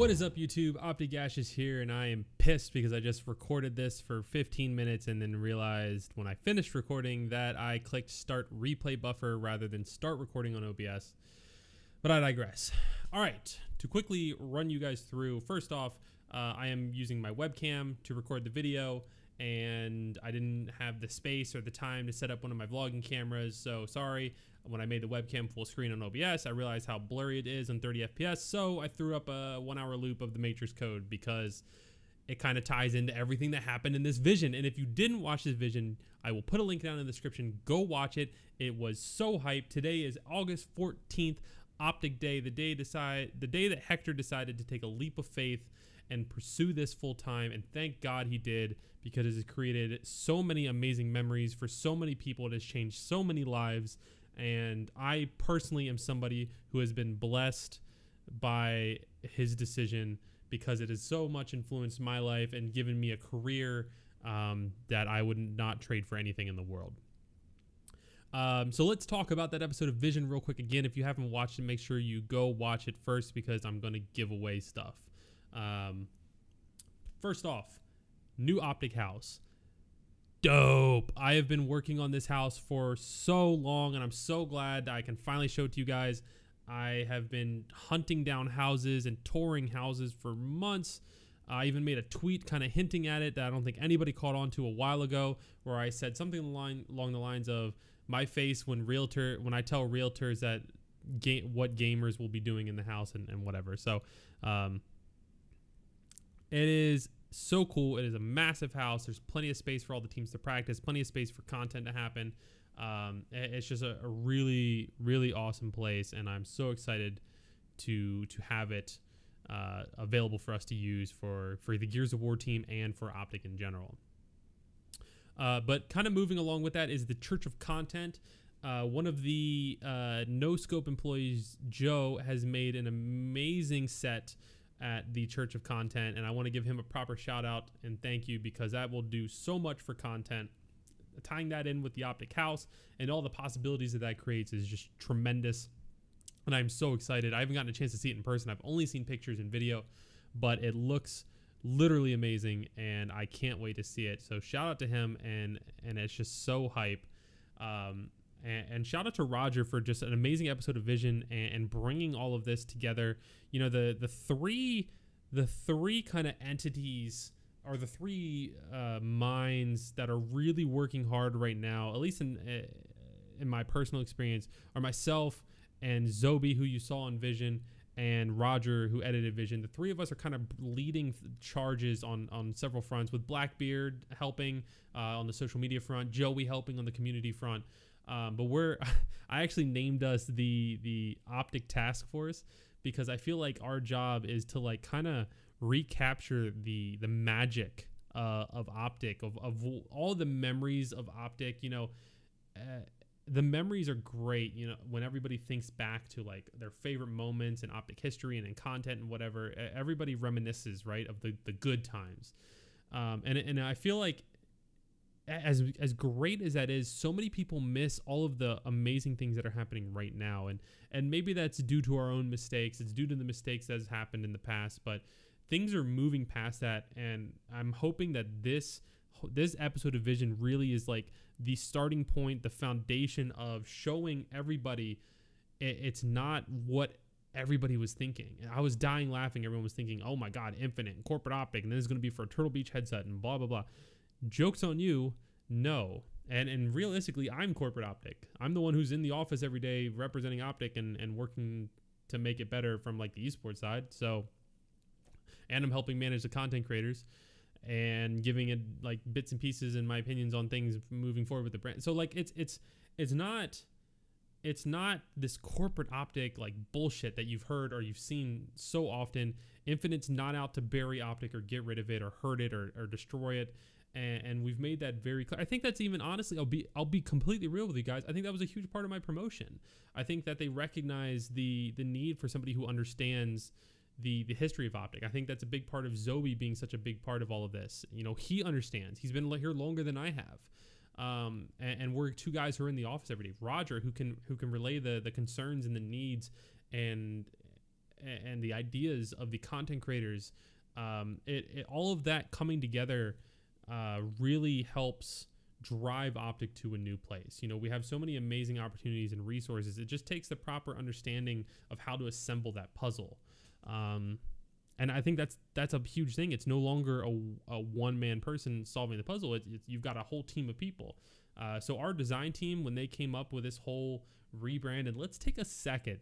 What is up, YouTube? OpTic here, and I am pissed because I just recorded this for 15 minutes and then realized when I finished recording that I clicked start replay buffer rather than start recording on OBS. But I digress. All right, to quickly run you guys through, first off, I am using my webcam to record the video, and I didn't have the space or the time to set up one of my vlogging cameras, so sorry. When I made the webcam full screen on OBS, I realized how blurry it is on 30 FPS, so I threw up a 1-hour loop of the Matrix code because it kind of ties into everything that happened in this vision. And if you didn't watch this vision, I will put a link down in the description. Go watch it. It was so hyped. Today is August 14th, OpTic Day, the day that Hector decided to take a leap of faith and pursue this full time, and thank God he did, because it has created so many amazing memories for so many people. It has changed so many lives. And I personally am somebody who has been blessed by his decision because it has so much influenced my life and given me a career that I would not trade for anything in the world. So let's talk about that episode of Vision real quick. Again, if you haven't watched it, make sure you go watch it first because I'm going to give away stuff. First off, new OpTic House. Dope. I have been working on this house for so long, and I'm so glad I can finally show it to you guys. I have been hunting down houses and touring houses for months. I even made a tweet kind of hinting at it that I don't think anybody caught on to a while ago, where I said something along the lines of my face when I tell realtors that what gamers will be doing in the house and whatever. So it is so cool. It is a massive house. There's plenty of space for all the teams to practice, plenty of space for content to happen. It's just a really, really awesome place, and I'm so excited to have it available for us to use for the Gears of War team and for OpTic in general. But kind of moving along with that is the Church of Content. One of the No Scope employees, Joe, has made an amazing set at the Church of Content, and I want to give him a proper shout out and thank you, because that will do so much for content. Tying that in with the OpTic House and all the possibilities that creates is just tremendous, and I'm so excited. I haven't gotten a chance to see it in person. I've only seen pictures and video, but it looks literally amazing, and I can't wait to see it. So shout out to him, and it's just so hype. And shout out to Roger for just an amazing episode of Vision and bringing all of this together. You know, the three kind of entities, or the three minds that are really working hard right now, at least in my personal experience, are myself and Zobi, who you saw in Vision, and Roger, who edited Vision. The three of us are kind of leading charges on several fronts, with Blackbeard helping on the social media front, Joey helping on the community front. But I actually named us the OpTic Task Force, because I feel like our job is to like kind of recapture the magic of OpTic, of all the memories of OpTic. You know, the memories are great, you know, when everybody thinks back to like their favorite moments in OpTic history and in content and whatever. Everybody reminisces, right, of the good times. And I feel like as great as that is, so many people miss all of the amazing things that are happening right now, and maybe that's due to our own mistakes. It's due to the mistakes that has happened in the past, but things are moving past that, and I'm hoping that this episode of Vision really is like the starting point, the foundation of showing everybody it's not what everybody was thinking. And I was dying laughing. Everyone was thinking, oh my God, Infinite and corporate OpTic, and then it's going to be for a Turtle Beach headset and blah blah blah. Joke's on you. No. And realistically, I'm corporate OpTic. I'm the one who's in the office every day representing OpTic and working to make it better from like the esports side. So, and I'm helping manage the content creators and giving it like bits and pieces and my opinions on things moving forward with the brand. So like it's not this corporate OpTic like bullshit that you've heard or you've seen so often. Infinite's not out to bury OpTic or get rid of it or hurt it or destroy it. And we've made that very clear. I think that's even, honestly, I'll be completely real with you guys. I think that was a huge part of my promotion. I think that they recognize the need for somebody who understands the history of OpTic. I think that's a big part of Zoe being such a big part of all of this. You know, he understands. He's been here longer than I have. And we're two guys who are in the office every day. Roger, who can relay the concerns and the needs and and the ideas of the content creators, all of that coming together really helps drive OpTic to a new place. You know, we have so many amazing opportunities and resources. It just takes the proper understanding of how to assemble that puzzle. And I think that's a huge thing. It's no longer a one-man person solving the puzzle. You've got a whole team of people. So our design team, when they came up with this whole rebrand, and let's take a second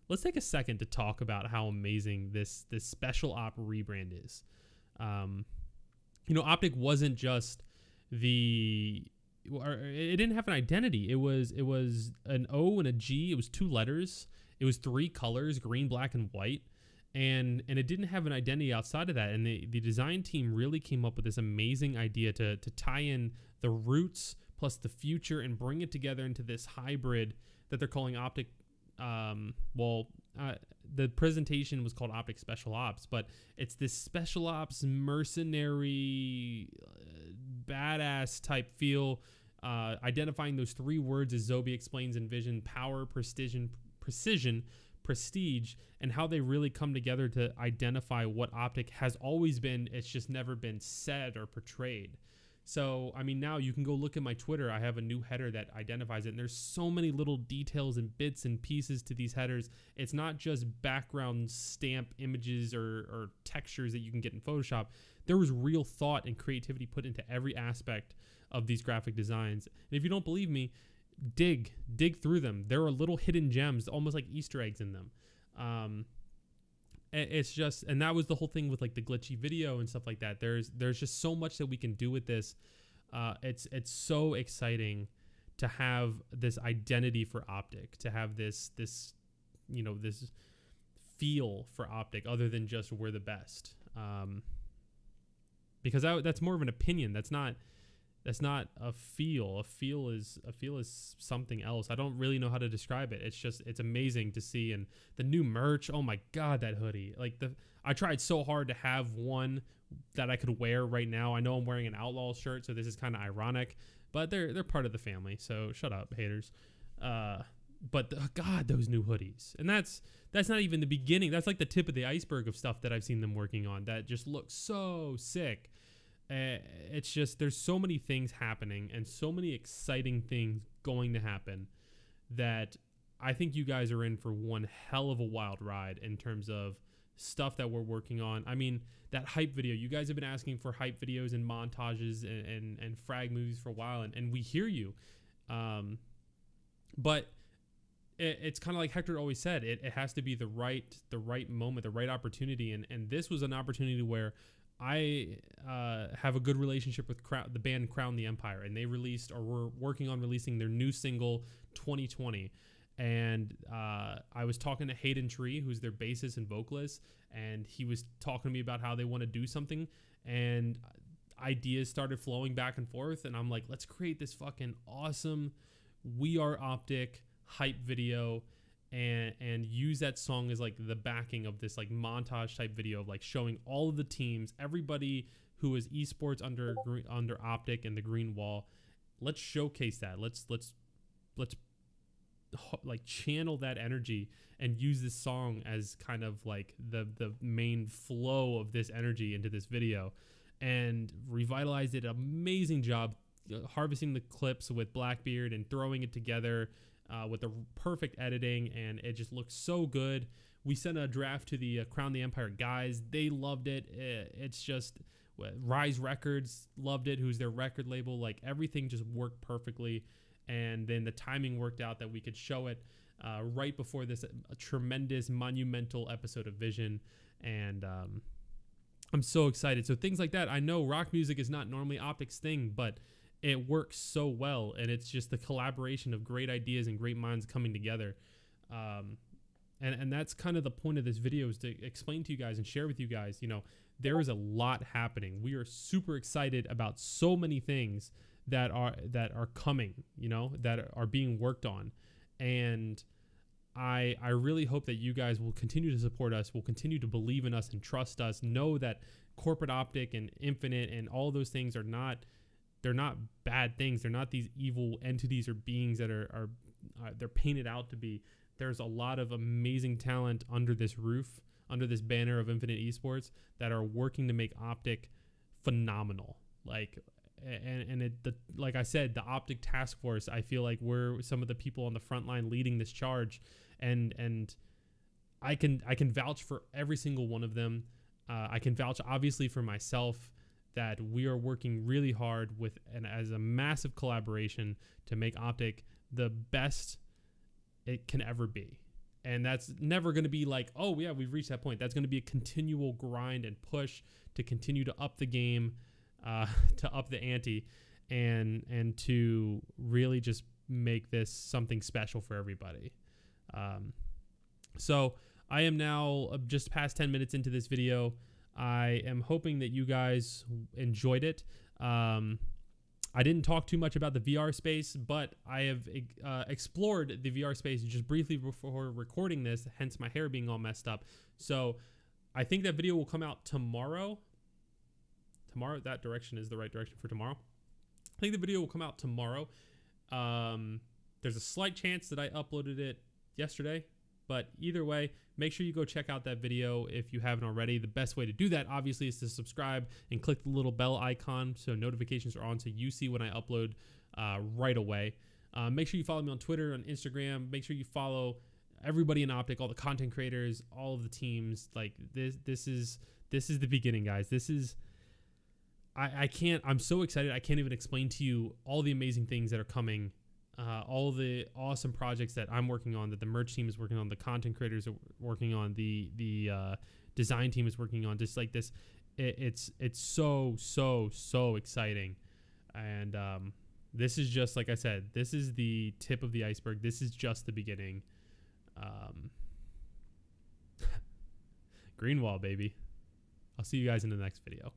to talk about how amazing this special op rebrand is. You know, OpTic wasn't just it didn't have an identity. It was an O and a G. It was 2 letters. It was 3 colors, green, black, and white. And it didn't have an identity outside of that. And the design team really came up with this amazing idea to tie in the roots plus the future and bring it together into this hybrid that they're calling OpTic. The presentation was called OpTic Special Ops, but it's this special ops mercenary badass type feel, identifying those 3 words as Zobi explains in Vision: power, precision, prestige, and how they really come together to identify what OpTic has always been. It's just never been said or portrayed. So, I mean, now you can go look at my Twitter. I have a new header that identifies it. And there's so many little details and bits and pieces to these headers. It's not just background stamp images or textures that you can get in Photoshop. There was real thought and creativity put into every aspect of these graphic designs. And if you don't believe me, dig through them. There are little hidden gems, almost like Easter eggs in them. It's just, and that was the whole thing with like the glitchy video and stuff like that. There's just so much that we can do with this. It's so exciting to have this identity for OpTic, to have this you know, this feel for OpTic other than just we're the best. Because that's more of an opinion. That's not a feel. A feel is something else. I don't really know how to describe it. It's amazing to see. And the new merch, oh my God, that hoodie. Like I tried so hard to have one that I could wear right now. I know I'm wearing an Outlaw shirt, so this is kind of ironic, but they're part of the family. So shut up, haters. But God, those new hoodies. And that's not even the beginning. That's like the tip of the iceberg of stuff that I've seen them working on that just looks so sick. It's just, there's so many things happening and so many exciting things going to happen that I think you guys are in for one hell of a wild ride in terms of stuff that we're working on. I mean, that hype video, you guys have been asking for hype videos and montages and frag movies for a while, and we hear you. But it's kind of like Hector always said, it has to be the right moment, the right opportunity. And this was an opportunity where I have a good relationship with the band Crown the Empire, and they released, or were working on releasing, their new single 2020. And I was talking to Hayden Tree, who's their bassist and vocalist, and he was talking to me about how they want to do something, and ideas started flowing back and forth, and I'm like, let's create this fucking awesome We Are OpTic hype video and use that song as like the backing of this like montage type video of like showing all of the teams, everybody who is esports under OpTic and the green wall. Let's showcase that. Let's like channel that energy and use this song as kind of like the main flow of this energy into this video, and revitalized it. Amazing job harvesting the clips with Blackbeard and throwing it together with the perfect editing, and it just looks so good. We sent a draft to the Crown the Empire guys. They loved it. It's just Rise Records loved it, who's their record label. Like everything just worked perfectly, and then the timing worked out that we could show it right before this tremendous monumental episode of Vision. And I'm so excited. So things like that, I know rock music is not normally OpTic's thing, but it works so well, and it's just the collaboration of great ideas and great minds coming together. And that's kind of the point of this video, is to explain to you guys and share with you guys, you know, there is a lot happening. We are super excited about so many things that are coming, you know, that are being worked on. And I really hope that you guys will continue to support us, will continue to believe in us and trust us. Know that corporate OpTic and Infinite and all those things are not, they're not bad things. They're not these evil entities or beings that are they're painted out to be. there's a lot of amazing talent under this roof, under this banner of Infinite Esports, that are working to make OpTic phenomenal. Like, like I said, the OpTic task force, I feel like we're some of the people on the front line leading this charge, and I can vouch for every single one of them. I can vouch obviously for myself that we are working really hard with and as a massive collaboration to make OpTic the best it can ever be. And that's never going to be like, oh yeah, we've reached that point. That's going to be a continual grind and push to continue to up the game, to up the ante, and to really just make this something special for everybody. So I am now just past 10 minutes into this video. I am hoping that you guys enjoyed it. I didn't talk too much about the VR space, but I have explored the VR space just briefly before recording this, hence my hair being all messed up. So I think that video will come out tomorrow. Tomorrow, that direction is the right direction for tomorrow. I think the video will come out tomorrow. There's a slight chance that I uploaded it yesterday, but either way, make sure you go check out that video if you haven't already. The best way to do that, obviously, is to subscribe and click the little bell icon so notifications are on so you see when I upload right away. Make sure you follow me on Twitter, on Instagram. Make sure you follow everybody in OpTic, all the content creators, all of the teams. Like this is the beginning, guys. This is I'm so excited. I can't even explain to you all the amazing things that are coming. All the awesome projects that I'm working on, that the merch team is working on, the content creators are working on, the design team is working on. Just like this, it's so exciting. And this is just, like I said, this is the tip of the iceberg. This is just the beginning. Green wall, baby. I'll see you guys in the next video.